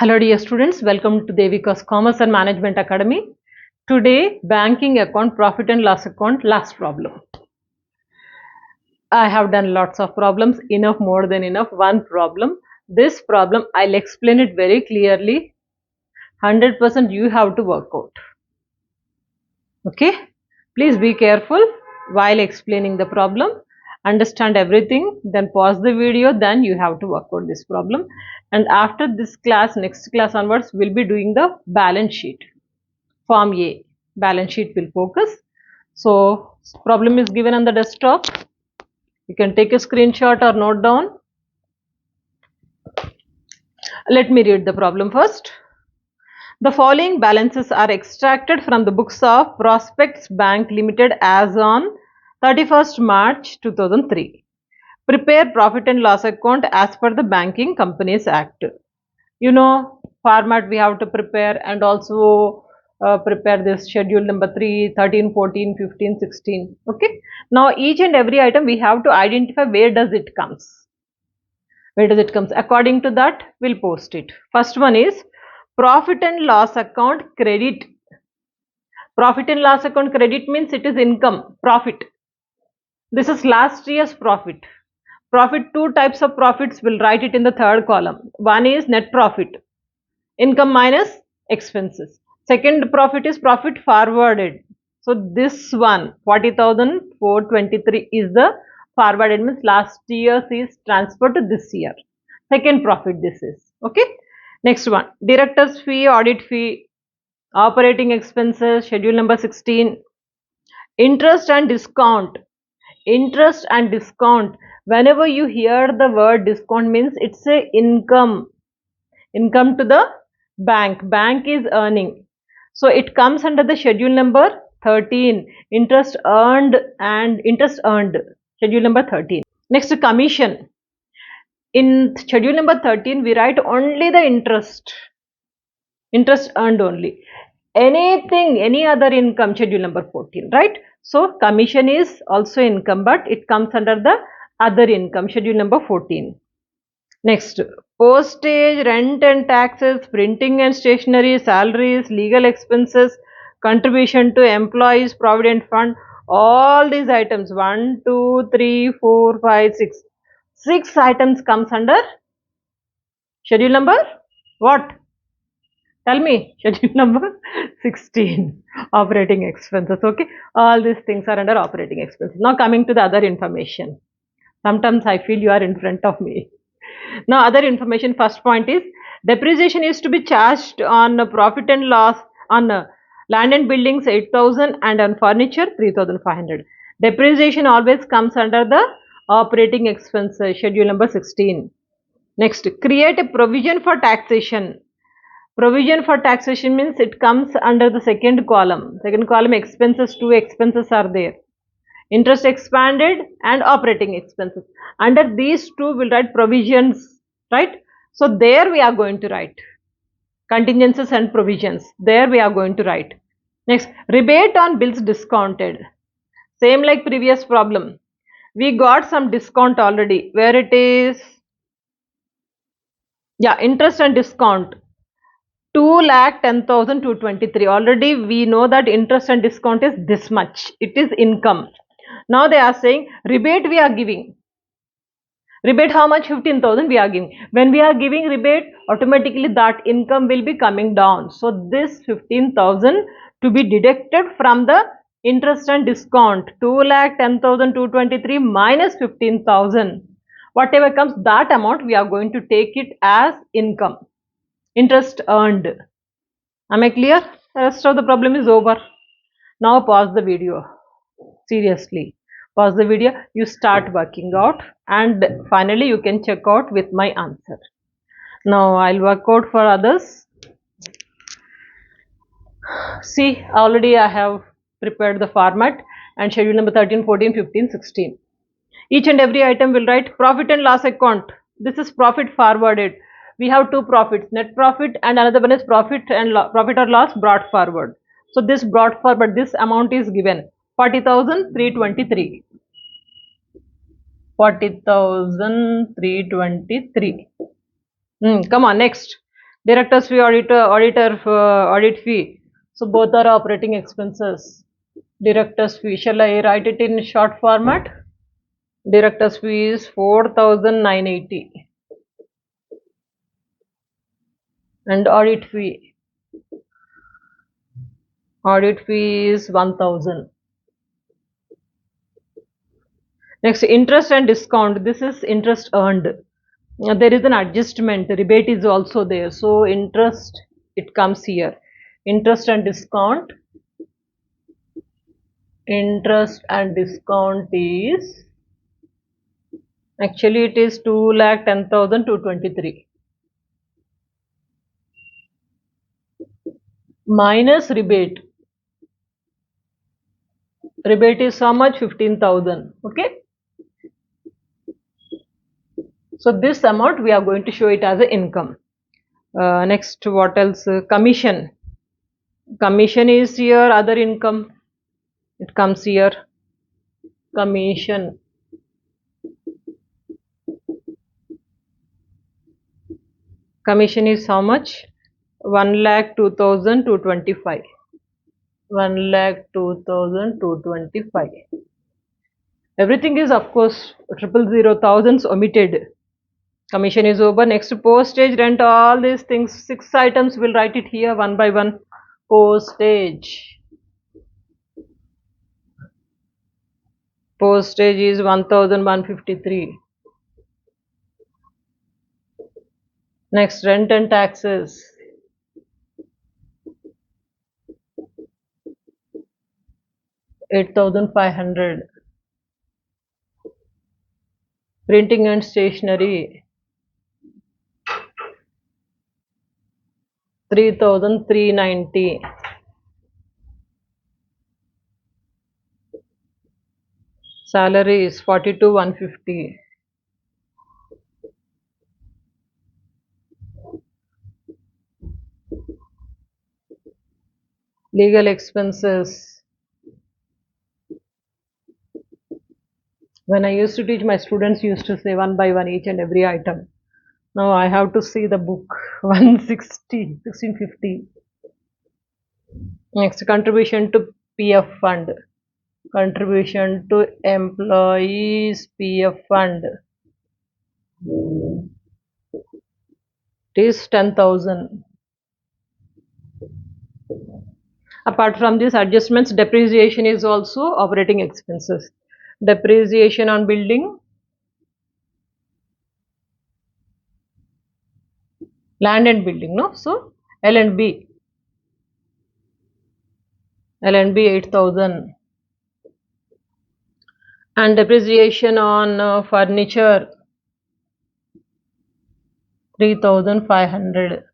Hello dear students, welcome to Devika's Commerce and Management Academy. Today, banking account, profit and loss account, last problem. I have done lots of problems, enough, more than enough, one problem. This problem, I'll explain it very clearly. 100% you have to work out. Okay? Please be careful while explaining the problem. Understand everything, then pause the video, then you have to work out this problem. And after this class, next class onwards, we'll be doing the balance sheet. Form A, balance sheet will focus. So, problem is given on the desktop. You can take a screenshot or note down. Let me read the problem first. The following balances are extracted from the books of Prospects Bank Limited as on 31st March 2003. Prepare profit and loss account as per the Banking Companies Act. You know, format we have to prepare, and also prepare this schedule number 3, 13, 14, 15, 16. Okay. Now each and every item we have to identify where does it comes. Where does it comes? According to that, we'll post it. First one is profit and loss account credit. Profit and loss account credit means it is income, profit. This is last year's profit. Profit, two types of profits, will write it in the third column. One is net profit, income minus expenses. Second profit is profit forwarded. So this one, 40,423 is the forwarded, means last year's is transferred to this year. Second profit this is. Okay. Next one, director's fee, audit fee, operating expenses, schedule number 16. Interest and discount. Interest and discount. Whenever you hear the word discount, means it's a income. Income to the bank. Bank is earning. So it comes under the schedule number 13. Interest earned and interest earned. Schedule number 13. Next, commission. In schedule number 13, we write only the interest. Interest earned only. Anything, any other income, schedule number 14, right? So commission is also income, but it comes under the other income, schedule number 14. Next, postage, rent and taxes, printing and stationery, salaries, legal expenses, contribution to employees provident fund, all these items, 1, 2, 3, 4, 5, 6. 6 items comes under schedule number what? Tell me, schedule number 16, operating expenses. Okay, all these things are under operating expenses. Now coming to the other information. Sometimes I feel you are in front of me. Now other information, first point is depreciation is to be charged on profit and loss on land and buildings 8,000 and on furniture 3,500. Depreciation always comes under the operating expenses, schedule number 16. Next, create a provision for taxation. Provision for taxation means it comes under the second column. Second column, expenses, two expenses are there. Interest expanded and operating expenses. Under these two, we'll write provisions, right? So there we are going to write contingencies and provisions. There we are going to write. Next, rebate on bills discounted. Same like previous problem. We got some discount already. Where it is? Yeah, interest and discount. 2,10,223. Already we know that interest and discount is this much. It is income. Now they are saying rebate we are giving. Rebate how much? 15,000 we are giving. When we are giving rebate, automatically that income will be coming down. So this 15,000 to be deducted from the interest and discount. 2,10,223 minus 15,000. Whatever comes, that amount we are going to take it as income. Interest earned. Am I clear? The rest of the problem is over. Now pause the video. Seriously, pause the video. You start working out, and finally you can check out with my answer. Now I'll work out for others. See, already I have prepared the format and schedule number 13, 14, 15, 16. Each and every item will write profit and loss account. This is profit forwarded. We have two profits, net profit, and another one is profit or loss brought forward. So this brought forward, this amount is given 40,323. 40,323. Come on, next. Director's fee, audit fee. So both are operating expenses. Director's fee, shall I write it in short format? Director's fee is 4,980 and audit fee is 1,000. Next, interest and discount. This is interest earned. There is an adjustment. Rebate is also there. So interest, it comes here. Interest and discount. Interest and discount is actually it is 2,10,223 minus rebate. Rebate is how much? 15,000. Okay. So this amount we are going to show it as a income. Next, what else? Commission. Commission is here, other income. It comes here. Commission. Commission is how much? 1,02,225. 1,02,225. Everything is of course 000 omitted. Commission is over. Next, postage, rent, all these things, 6 items, we'll write it here one by one. Postage. Postage is 1,153. Next, rent and taxes. $8,500. Printing and stationery. 3,390. Salary is 42,150. Legal expenses. When I used to teach, my students used to say one by one each and every item. Now I have to see the book. 160, 1650. Next, contribution to PF fund. Contribution to employees PF fund. It is 10,000. Apart from these adjustments, depreciation is also operating expenses. Depreciation on building, land and building, no? So L&B 8,000. And depreciation on furniture 3,500.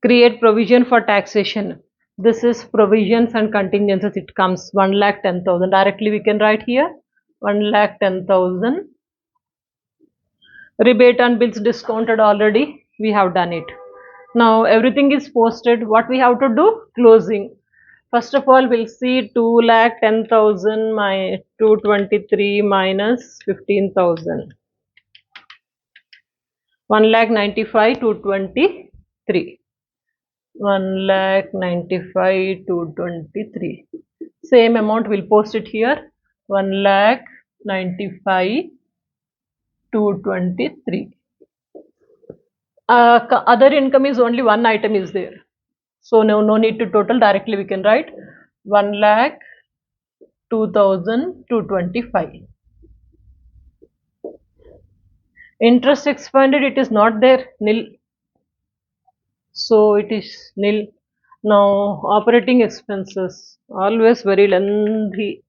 Create provision for taxation. This is provisions and contingencies. It comes 1,10,000. Directly we can write here 1,10,000. Rebate on bills discounted already. We have done it. Now everything is posted. What we have to do? Closing. First of all, we'll see 2,10,000 minus 223 minus 15,000. 1,95,223. 1,95,223. Same amount we'll post it here. 1,95,223. Other income is only one item is there. So no need to total. Directly we can write 1,02,225. Interest expended, it is not there, nil. So it is nil. Now operating expenses, always very lengthy.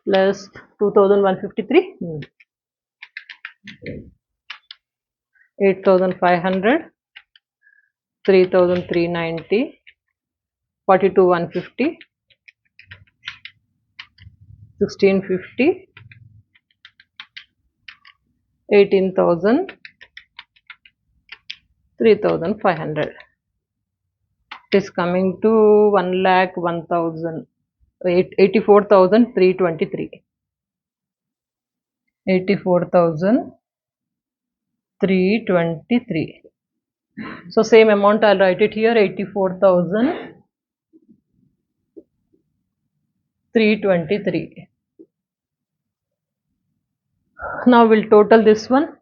Plus 2,153. 8,500. 3,390. 42,150. 1,650. 18,000. 3,500. It is coming to 1,01,000. 84,323. 84,323. 323. So same amount I'll write it here, 84,323. Now we'll total this one.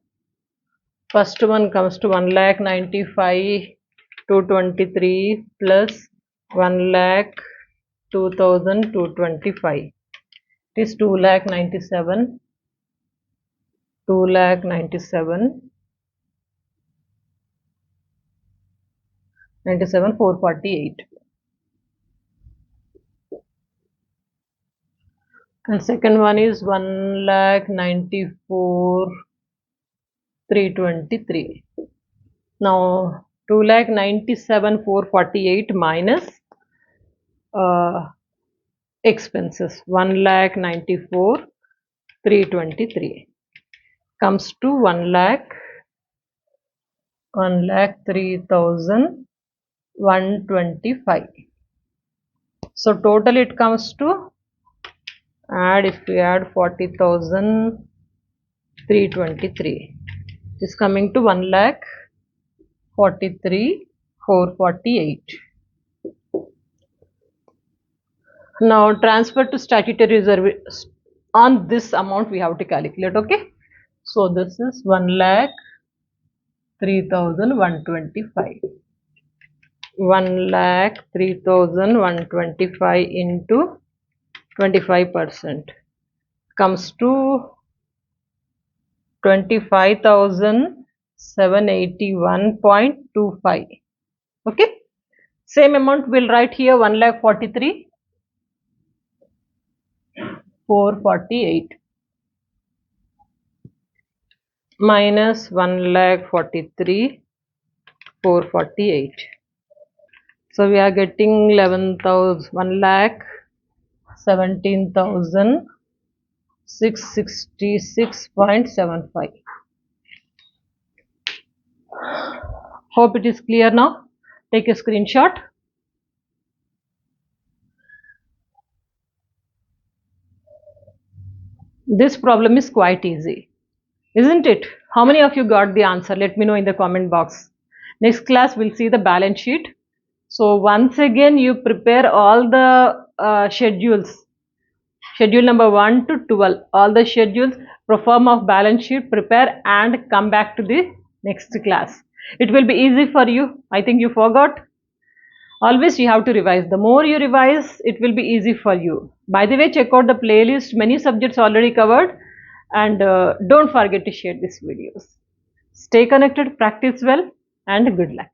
First one comes to 1,95,223 plus 1,02,225. It is 2,97,000. 97,448. And second one is 1,94,323. Now 2,97,448 minus expenses 1,94,323 comes to 1,03,125. So total it comes to, if we add 40,323, it is coming to 1,43,448. Now transfer to statutory reserve on this amount we have to calculate. Okay, so this is 1,03,125. 1,03,125 into 25% comes to 25,781.25. Okay, same amount we'll write here, 1,43,448 minus 1,43,448. So we are getting 1,17,666.75. Hope it is clear now. Take a screenshot. This problem is quite easy, isn't it? How many of you got the answer? Let me know in the comment box. Next class we'll see the balance sheet. So once again you prepare all the schedules. Schedule number 1 to 12. All the schedules, pro forma of balance sheet, prepare and come back to the next class. It will be easy for you. I think you forgot. Always you have to revise. The more you revise, it will be easy for you. By the way, check out the playlist. Many subjects already covered. And don't forget to share these videos. Stay connected, practice well, and good luck.